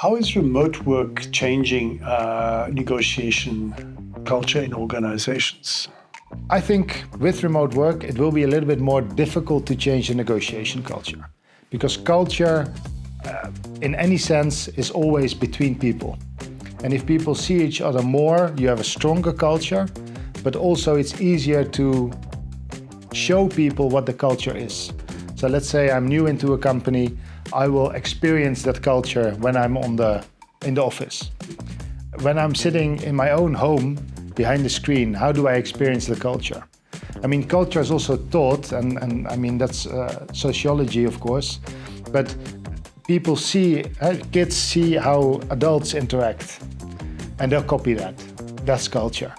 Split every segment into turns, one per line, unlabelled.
How is remote work changing negotiation culture in organizations?
I think with remote work, it will be a little bit more difficult to change the negotiation culture, because culture, in any sense, is always between people. And if people see each other more, you have a stronger culture, but also it's easier to show people what the culture is. So let's say I'm new into a company, I will experience that culture when I'm in the office. When I'm sitting in my own home, behind the screen, how do I experience the culture? I mean, culture is also taught, and I mean, that's sociology, of course, but people see, kids see how adults interact, and they'll copy that. That's culture.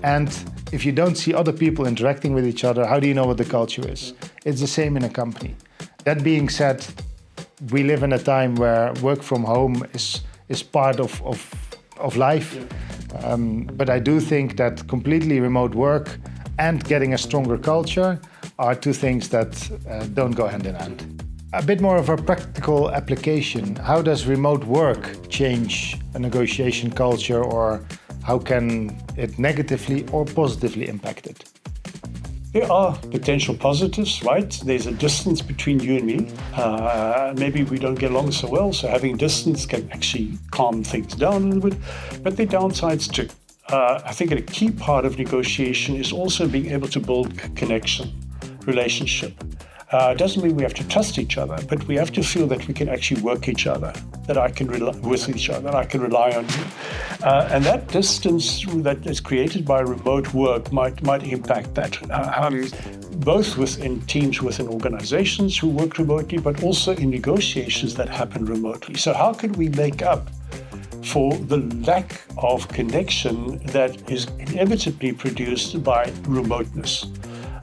And if you don't see other people interacting with each other, how do you know what the culture is? It's the same in a company. That being said, we live in a time where work from home is part of life. Yeah. But I do think that completely remote work and getting a stronger culture are two things that don't go hand in hand. A bit more of a practical application. How does remote work change a negotiation culture, or how can it negatively or positively impact it?
There are potential positives, right? There's a distance between you and me. Maybe we don't get along so well, so having distance can actually calm things down a little bit. But there are downsides too. I think a key part of negotiation is also being able to build connection, relationship. It doesn't mean we have to trust each other, but we have to feel that we can actually work each other, that I can with each other, that I can rely on you. And that distance that is created by remote work might impact that, both within teams, within organizations who work remotely, but also in negotiations that happen remotely. So how can we make up for the lack of connection that is inevitably produced by remoteness?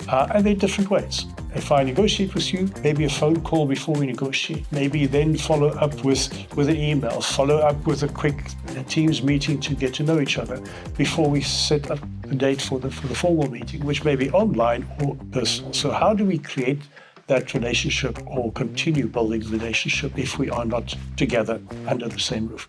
And there are different ways. If I negotiate with you, maybe a phone call before we negotiate, maybe then follow up with an email, follow up with a quick Teams meeting to get to know each other before we set up a date for the formal meeting, which may be online or personal. So how do we create that relationship or continue building the relationship if we are not together under the same roof?